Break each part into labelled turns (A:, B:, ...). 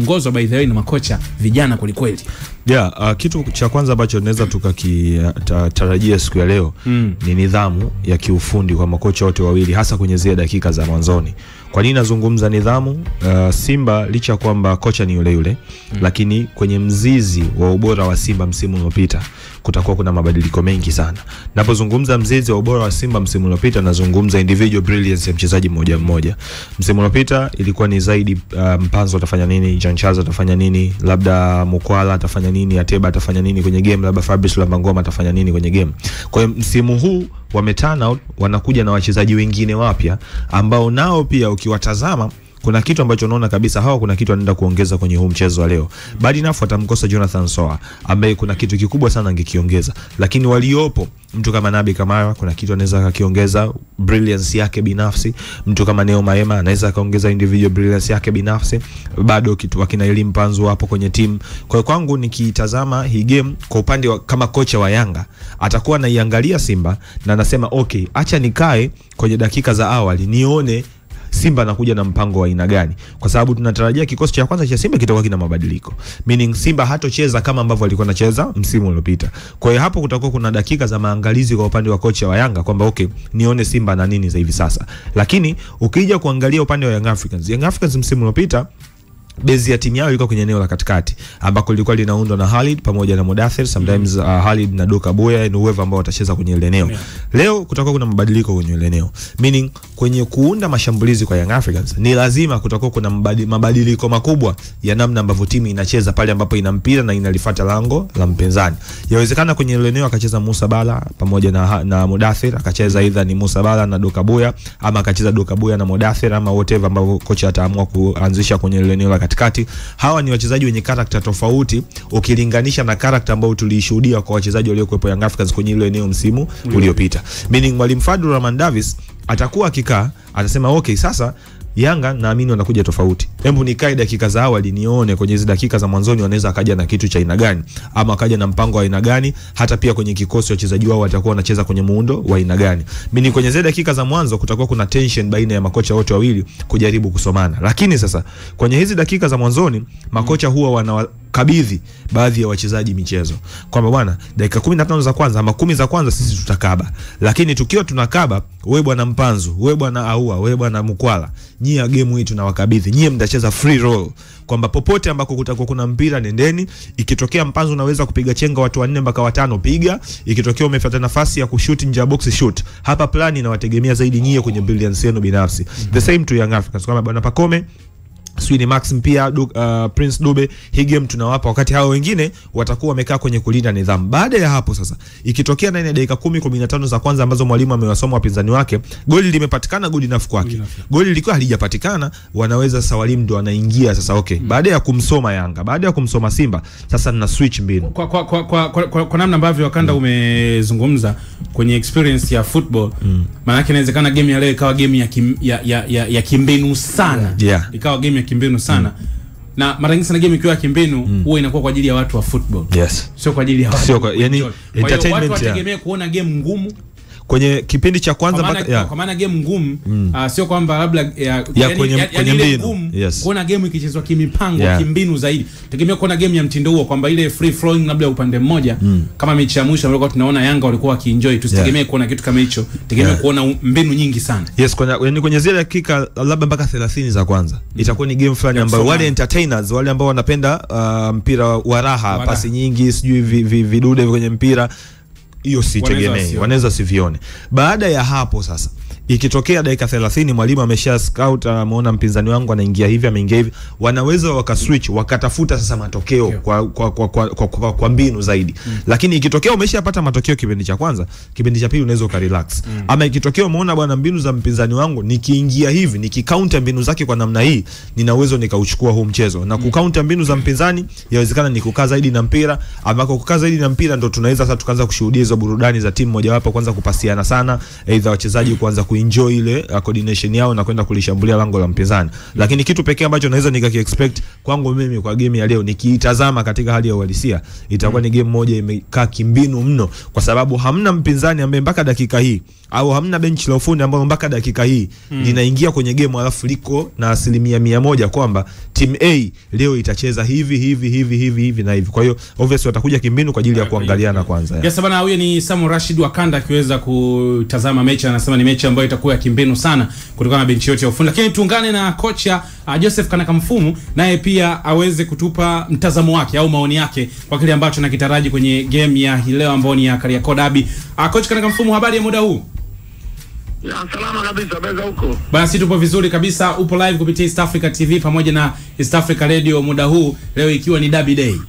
A: inaongozwa by the way na makocha vijana kweli.
B: Kitu cha kwanza ambacho tunaweza tukakitarajia siku ya leo ni nidhamu ya kiufundi kwa makocha wote wawili, hasa kwenye zile dakika za mwanzoni. Kwa nini nazungumza nidhamu? Simba licha kwamba kocha ni yule yule, lakini kwenye mzizi wa ubora wa Simba msimu uliopita kutakuwa kuna mabadiliko mengi sana. Napozungumza mzizi wa ubora wa Simba msimu uliopita, nazungumza individual brilliance ya mchezaji mmoja mmoja. Msimu uliopita ilikuwa ni zaidi Mpanzo atafanya nini, Janchaza atafanya nini, labda Mukwala atafanya nini, Ateba atafanya nini kwenye game, labda Fabrice Lambangoma atafanya nini kwenye game. Kwa hiyo msimu huu wameturn out, wanakuja na wachezaji wengine wapya ambao nao pia ukiwatazama kuna kitu ambacho unaona kabisa hawa kuna kitu anaenda kuongeza kwenye huu mchezo wa leo. Badi nafu atamkosa Jonathan Soa ambaye kuna kitu kikubwa sana angekiongeza, lakini waliopo mtu kama Nabi Kamara kuna kitu anaweza akakiongeza, brilliance yake binafsi. Mtu kama Neo Maema anaweza akaongeza individual brilliance yake binafsi. Bado kitu wakina Elim Panzu hapo kwenye team. Kwa hiyo kwangu nikitazama hii game kwa upande wa kama kocha wa Yanga atakuwa anaiangalia Simba na anasema okay, acha nikae kwenye dakika za awali nione Simba anakuja na mpango wa aina gani, kwa sababu tunatarajia kikosi cha kwanza cha Simba kitakuwa kina mabadiliko, meaning Simba hatocheza kama ambavyo alikuwa anacheza msimu uliopita. Kwa hiyo hapo kutakuwa kuna dakika za maangalizi kwa upande wa kocha wa Yanga kwamba okay, nione Simba na nini za hivi sasa. Lakini ukija kuangalia upande wa Young Africans msimu uliopita bezi ya timu yao ilikuwa kwenye eneo la katikati ambako lilikuwa linaundwa na Khalid pamoja na Mudathir, sometimes Khalid na Doka Boya ni whoever ambao watacheza kwenye ile eneo. Leo kutakuwa kuna mabadiliko kwenye ile eneo, meaning kwenye kuunda mashambulizi kwa Young Africans ni lazima kutakuwa kuna mabadiliko makubwa ya namna ambavyo timu inacheza pale ambapo ina mpira na inalifuata lango la mpinzani. Yawezekana kwenye ile eneo akacheza Musa Bala pamoja na Mudathir, akacheza either ni Musa Bala na Doka Boya ama akacheza Doka Boya na Mudathir ama whatever ambao kocha ataamua kuanzisha kwenye ile eneo la katikati. Hawa ni wachezaji wenye karakta tofauti ukilinganisha na karakta ambayo tulishuhudia kwa wachezaji waliokuwepo Young Africans kwenye ile eneo msimu uliopita. Meaning Mwalimu Fadlu Rahman Davis atakuwa akikaa atasema okay, sasa Yanga naamini wanakuja tofauti. Hebu nikae dakika za awali nione kwenye hizo dakika za mwanzoni wanaweza akaja na kitu cha aina gani ama akaja na mpango wa aina gani, hata pia kwenye kikosi wachezaji wao watakuwa wanacheza kwenye muundo wa aina gani. Mimi kwenye zile dakika za mwanzo kutakuwa kuna tension baina ya makocha wote wawili kujaribu kusomana. Lakini sasa kwenye hizi dakika za mwanzoni makocha huwa wanawakabidhi baadhi ya wachezaji michezo kwamba bwana, dakika 15 za kwanza ama 10 za kwanza sisi tutakaba, lakini tukiwa tunakaba wewe bwana Mpanzu, wewe bwana Aua, wewe bwana Mukwala, nyie game hii tunawakabidhi, nyie mtacheza free roll, kwamba popote ambako kutakuwa kuna mpira nendeni. Ikitokea Mpanzu unaweza kupiga chenga watu 4 mpaka 5 piga, ikitokea umefuata nafasi ya kushoot nje ya box shoot. Hapa plani inawategemea zaidi nyie kwenye brilliance yenu binafsi. The same to Young Africans kwamba bwana Pacome, Swini Maxim pia Prince Dube, hii game tunawapa, wakati hao wengine watakuwa wamekaa kwenye kulinda nidhamu. Baada ya hapo sasa, ikitokea ndani ya dakika 10-15 za kwanza ambazo mwalimu amewasoma wapinzani wake, goli limepatikana, good enough kwake. Goli lilikuwa halijapatikana, wanaweza sasa walimu ndo wanaingia sasa okay. Baada ya kumsoma Yanga, baada ya kumsoma Simba, sasa na switch mbinu.
A: Kwa namna ambavyo Wakanda umezungumza kwenye experience ya football, maana yake inawezekana game ya leo ikawa game ya kimbinu sana. Ikawa game ya kimbinu sana. Na mara nyingi sana game ikiwa kimbinu huwa inakuwa kwa ajili ya watu wa football. Sio kwa ajili ya watu.
B: Sio kwa yani entertainment.
A: Watu wategemea kuona game ngumu
B: kwenye kipindi cha kwanza mpaka
A: kwa maana game ngumu sio kwamba labda
B: kwenye mbinu.
A: Kuona game ikichezwa kimipango, kimbinu zaidi. Tegemea kuona game ya mtindo huo kwamba ile free flowing labda upande mmoja kama mechi ya mwisho ambayo tunaona Yanga walikuwa wakienjoy. Tusitegemee kuona kitu kama hicho. Tegemea kuona mbinu nyingi sana.
B: Kwenye zile dakika labda mpaka 30 za kwanza itakuwa ni game fulani ambayo wale entertainers, wale ambao wanapenda mpira wa raha, pasi nyingi, sijui vidude kwenye mpira, hiyo sitegemei, wanaweza sivione. Baada ya hapo sasa, ikitokea dakika 30 mwalimu amesha scout, ameona mpinzani wangu anaingia hivi, ameingia hivi, wanaweza wakaswitch wakatafuta sasa matokeo kwa mbinu zaidi. Lakini ikitokea umeshapata matokeo kipindi cha kwanza, kipindi cha pili unaweza ukarelax. Ama ikitokea umeona bwana mbinu za mpinzani wangu nikiingia hivi, nikicounter mbinu zake kwa namna hii, nina uwezo nikauchukua huu mchezo. Na kucounter mbinu za mpinzani yawezekana ni kukaa zaidi na mpira, ambako kukaa zaidi na mpira ndo tunaweza sasa tukaanza kushuhudia hizo burudani za timu moja wapo kwanza kupasiana sana, aidha wachezaji kuanza kuenjoy ile coordination yao na kwenda kulishambulia lango la mpinzani. Lakini kitu pekee ambacho naweza nikakiexpect kwangu mimi kwa game ya leo nikiitazama katika hali ya uhalisia itakuwa ni game moja imekaa kimbinu mno, kwa sababu hamna mpinzani ambaye mpaka dakika hii au hamna benchi la ufundi ambao mpaka dakika hii linaingia kwenye game alafu liko na 100% kwamba team A leo itacheza hivi na hivi. Kwa hiyo obviously watakuja kimbinu kwa ajili ya kuangaliana kwanza.
A: Yes bana, huyo ni Samu Rashid Wakanda akiweza kutazama mechi, anasema ni mechi ambayo itakuwa ya kimbinu sana kutokana na benchi yote ya ufundi. Lakini tuungane na kocha Joseph Kanaka-Mfumu naye pia aweze kutupa mtazamo wake au maoni yake kwa kile ambacho nakitaraji kwenye game ya leo ambayo ni ya Kariakoo Derby. Coach Kanaka-Mfumu, habari ya muda huu?
C: Ya salama kabisa, beza huko.
A: Basi tupo vizuri kabisa, upo live kupitia East Africa TV pamoja na East Africa Radio muda huu leo ikiwa ni Derby Day.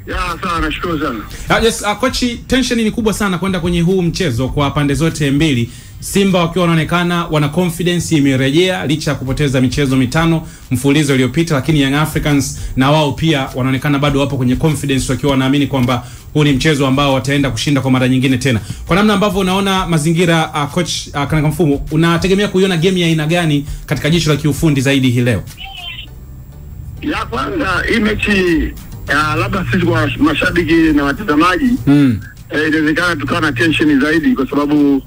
C: Ya sawa, nashukuru sana.
A: Yes, coach, tension ni kubwa sana kwenda kwenye huu mchezo kwa pande zote mbili. Simba wakiwa wanaonekana wana confidence imerejea licha ya kupoteza michezo mitano mfululizo iliyopita, lakini Young Africans na wao pia wanaonekana bado wapo kwenye confidence wakiwa wanaamini kwamba huu ni mchezo ambao wataenda kushinda kwa mara nyingine tena. Kwa namna ambavyo unaona mazingira, coach Kanaka-Mfumu, unategemea kuiona game ya aina gani katika jicho la kiufundi zaidi hii leo?
C: Ya kwanza hii mechi labda sisi kwa mashabiki na watazamaji inawezekana tukawa na tension zaidi kwa sababu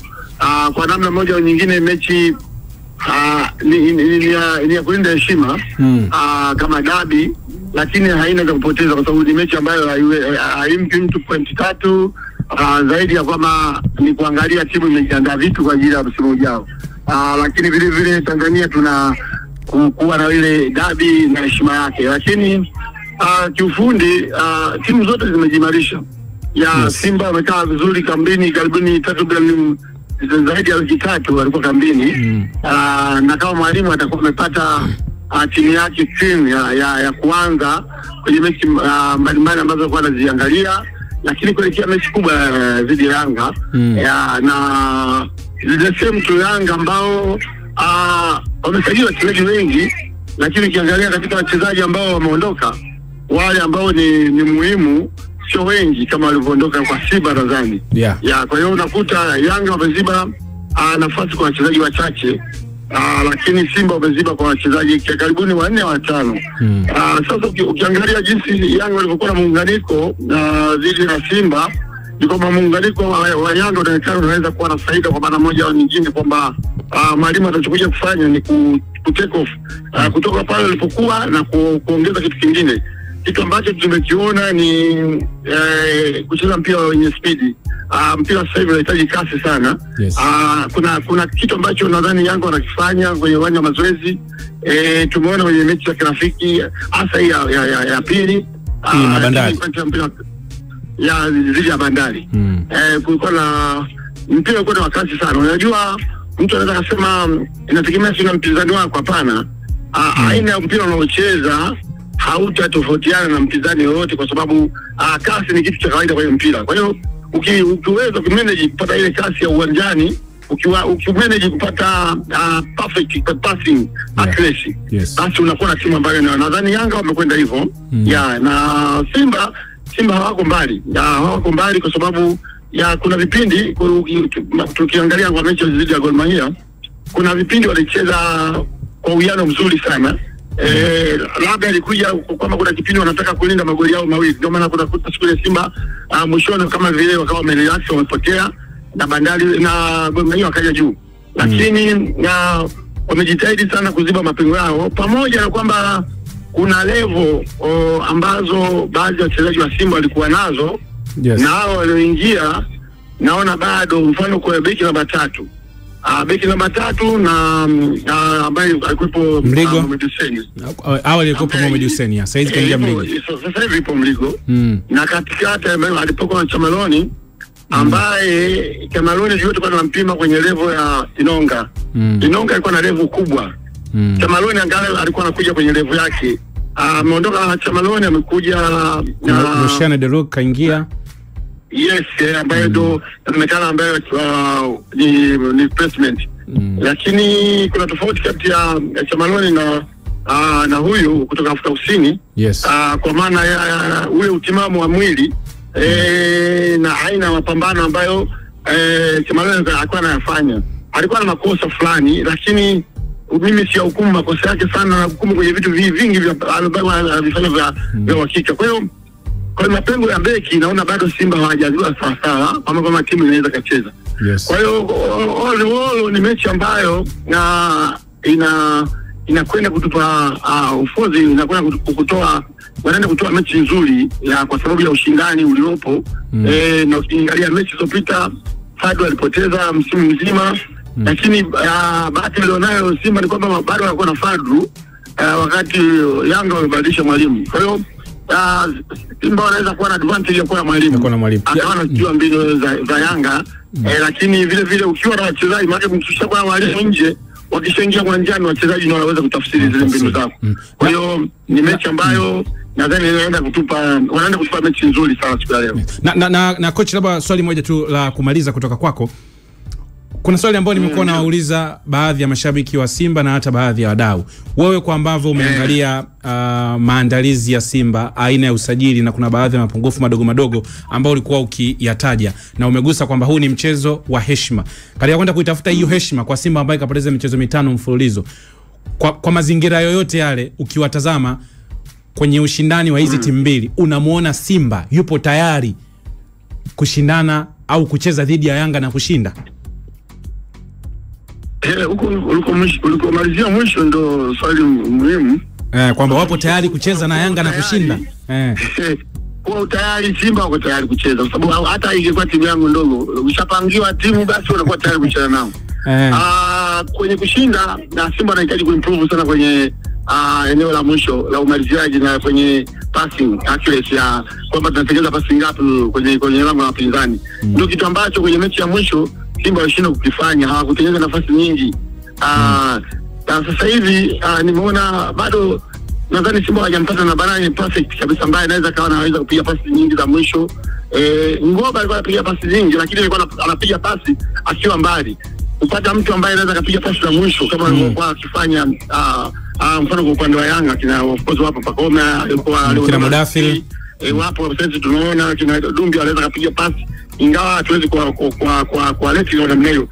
C: kwa namna moja au nyingine mechi ni ya kulinda heshima kama derby, lakini haina za kupoteza kwa sababu ni mechi ambayo haimpi mtu point 3 zaidi ya kwamba ni kuangalia timu imejiandaa vipi kwa ajili ya msimu ujao. Lakini vile vile Tanzania tuna kuwa na ile derby na heshima yake, lakini kiufundi timu zote zimejimarisha. Simba wamekaa vizuri kambini karibuni takriban zaidi ya wiki 3 walikuwa kambini na kama mwalimu atakuwa amepata timu yake team ya kuanza kwenye mechi mbalimbali ambazo alikuwa anaziangalia, lakini kuelekea mechi kubwa dhidi ya Yanga na the same to Yanga ambao wamesajili wachezaji wengi, lakini ukiangalia katika wachezaji ambao wameondoka wale ambao ni muhimu sio wengi kama walivyoondoka kwa Simba nadhani. Kwa hiyo unakuta Yanga wameziba nafasi kwa wachezaji wachache, lakini Simba wameziba kwa wachezaji karibuni 4 au 5. Sasa ukiangalia jinsi Yanga walivyokuwa na muunganiko dhidi ya Simba, ni kwamba muunganiko wa Yanga unaonekana unaweza kuwa na faida kwa maana moja au nyingine, kwamba mwalimu atachokuja kufanya ni ku take off kutoka pale alipokuwa na kuongeza kitu kingine. Kitu ambacho tumekiona ni kucheza mpira wenye speed. Mpira sasa hivi unahitaji kasi sana. Kuna kitu ambacho nadhani Yanga wanakifanya kwenye uwanja wa mazoezi. Tumeona kwenye mechi ya kirafiki hasa ya pili
A: na Bandari.
C: Ya zidi ya Bandari. Kulikuwa na mpira ulikuwa wa kasi sana. Unajua mtu anaweza kusema inategemea sana mpinzani wako, hapana. Aina ya mpira unaocheza hautatofautiana na mpinzani yoyote kwa sababu kasi ni kitu cha kawaida kwenye mpira. Kwa hiyo ukiweza kumanage kupata ile kasi ya uwanjani, ukimanage kupata perfect passing accuracy, basi unakuwa na timu ambayo nadhani Yanga wamekwenda hivyo. Na Simba hawako mbali kwa sababu kuna vipindi tukiangalia kwa mechi dhidi ya Gor Mahia, kuna vipindi walicheza kwa uwiano mzuri sana. Labda ilikuja kwamba kuna kipindi wanataka kulinda magoli yao mawili, ndio maana kuna kuta siku ile Simba mwishoni kama vile wakawa wamerelax, wamepotea na Bandari na Gor Mahia wakaja juu, lakini wamejitahidi sana kuziba mapengo yao, pamoja na kwamba kuna level ambazo baadhi ya wachezaji wa Simba walikuwa nazo na hao walioingia naona bado, mfano kwa beki namba 3 beki namba 3 na ambaye alikuwepo
A: Mohamed Hussein. Awali alikuwa Mohamed Hussein, sasa hizi kaingia Mligo.
C: Sasa hivi ipo Mligo. Na katikati alipokuwa na Chamaloni ambaye Chamaloni yote kwa anampima kwenye level ya Inonga. Inonga alikuwa na level kubwa. Chamaloni angalau alikuwa anakuja kwenye level yake. Ameondoka na Chamaloni, amekuja
A: na Luciano De Rook kaingia.
C: Ambaye ndo inaonekana ambaye ni replacement. Lakini kuna tofauti kati ya Chamaloni na huyu kutoka Afrika Kusini. Kwa maana ya ule utimamu wa mwili na aina ya mapambano ambayo Chamaloni alikuwa anayafanya. alikuwa na makosa fulani, lakini mimi si hukumu makosa yake sana, na hukumu kwenye vitu vingi vya vifanya vya uhakika. Kwa hiyo kwa mapengo ya beki naona bado Simba hawajazua sawa kama timu inaweza kacheza.
A: Yes.
C: Kwa hiyo all ni mechi ambayo inakwenda kutupa ufozi, inakwenda kutoa, wanaenda kutoa mechi nzuri kwa sababu ya ushindani uliopo. Na ukiangalia mechi zilizopita Fadlu alipoteza msimu mzima, lakini bahati alionayo Simba ni kwamba bado wanakuwa na Fadlu wakati Yanga wamebadilisha mwalimu. Kwa hiyo Simba wanaweza kuwa na advantage ya kuwa na mwalimu. Akawa anajua mbinu za Yanga, lakini vile vile ukiwa na wachezaji, maana mkisha kwa mwalimu nje, wakishaingia uwanjani wachezaji ndio wanaweza kutafsiri zile mbinu zao. Kwa hiyo ni mechi ambayo nadhani wanaenda kutupa mechi nzuri sana siku ya leo.
A: Na coach, labda swali moja tu la kumaliza kutoka kwako. Kuna swali ambalo nimekuwa nawauliza baadhi ya mashabiki wa Simba na hata baadhi ya wadau. Wewe kwa ambavyo umeangalia maandalizi ya Simba, aina ya usajili, na kuna baadhi ya mapungufu madogo ambao ulikuwa ukiyataja, na umegusa kwamba huu ni mchezo wa heshima. Katika kwenda kuitafuta hiyo heshima kwa Simba ambayo ikapoteza michezo 5 mfululizo. Kwa mazingira yoyote yale, ukiwatazama kwenye ushindani wa hizi timu mbili, unamuona Simba yupo tayari kushindana au kucheza dhidi ya Yanga na kushinda?
C: Uliko malizia mwisho ndo swali muhimu.
A: Kwamba wapo tayari kucheza na Yanga na kushinda.
C: Kwa tayari Simba wako tayari kucheza, kwa sababu hata ingekuwa timu yangu ndogo, ushapangiwa timu basi unakuwa tayari kucheza nao. Kwenye kushinda, na Simba anahitaji kuimprove sana kwenye eneo la mwisho la umaliziaji na kwenye passing accuracy, kwamba tunatengeneza pasi ngapi kwenye lango la wapinzani. Ndio kitu ambacho kwenye mechi ya mwisho Simba walishinda kukifanya, hawakutengeneza nafasi nyingi. Sasa hivi nimeona bado, nadhani Simba hajampata na Barani perfect kabisa ambaye anaweza kupiga pasi nyingi za mwisho. Ngoba alikuwa anapiga pasi nyingi, lakini alikuwa anapiga pasi akiwa mbali. Kupata mtu ambaye anaweza kupiga pasi za mwisho kama alivyokuwa akifanya mfano kwa upande wa Yanga, kina of course wapo Pakome,
A: kina Mudathir,
C: wapo sasa tunaona kina Dumbi anaweza kupiga pasi, ingawa hatuwezi kwa leti na namna hiyo.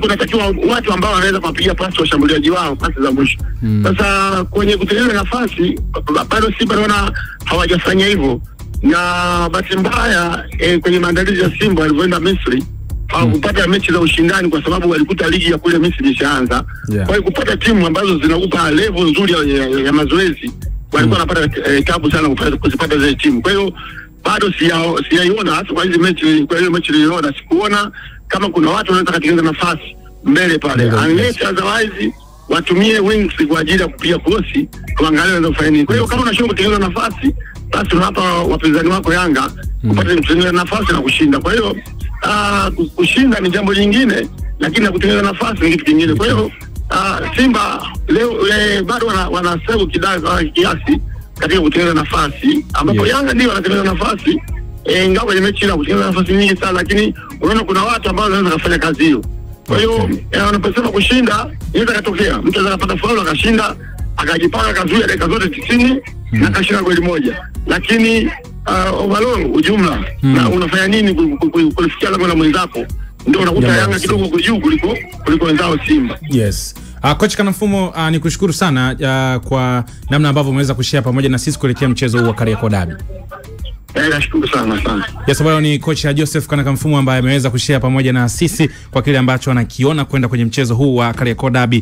C: Kuna takiwa watu ambao wanaweza kupiga pasi washambuliaji wao pasi za mwisho. Sasa kwenye kutengeneza nafasi bado Simba naona hawajafanya hivyo, na bahati mbaya kwenye maandalizi ya Simba walivyoenda Misri hawakupata mechi za ushindani kwa sababu walikuta ligi ya kule Misri ishaanza. Kwa hiyo kupata timu ambazo zinakupa level nzuri ya mazoezi walikuwa wanapata tabu sana kuzipata zile timu. Kwa hiyo bado siyaiona hasa kwa hizo mechi. Kwa hiyo mechi niliona, sikuona kama kuna watu wanaweza kutengeneza nafasi mbele pale, unless otherwise watumie wings kwa ajili ya kupiga krosi, kuangalia wanaweza kufanya nini. Kwa hiyo kama unashindwa kutengeneza nafasi, basi unapa wapinzani wako Yanga kupata kutengeneza nafasi na kushinda. Kwa hiyo kushinda ni jambo lingine, lakini na kutengeneza nafasi ni kitu kingine. Kwa hiyo Simba leo bado wana save kiasi katika kutengeneza nafasi, ambapo Yanga ndio wanatengeneza nafasi, ingawa kwenye mechi na kutengeneza nafasi nyingi sana, lakini unaona kuna watu ambao wanaweza kufanya kazi hiyo. Kwa hiyo wanaposema kushinda, inaweza katokea mtu anaweza kupata faulu akashinda, akajipanga kazuia dakika zote 90 na kashinda goli moja, lakini overall ujumla na unafanya nini kulifikia lengo la mwenzako, ndio unakuta Yanga kidogo kujuu kuliko wenzao Simba.
A: Yes. Coach Kanamfumo, nikushukuru sana kwa namna ambavyo umeweza kushare pamoja na sisi kuelekea mchezo huu wa Kariakoo Derby.
C: Nashukuru sana.
A: Yes, bwana, ni coach Joseph Kanamfumo ambaye ameweza kushare pamoja na sisi kwa kile ambacho anakiona kwenda kwenye mchezo huu wa Kariakoo Derby.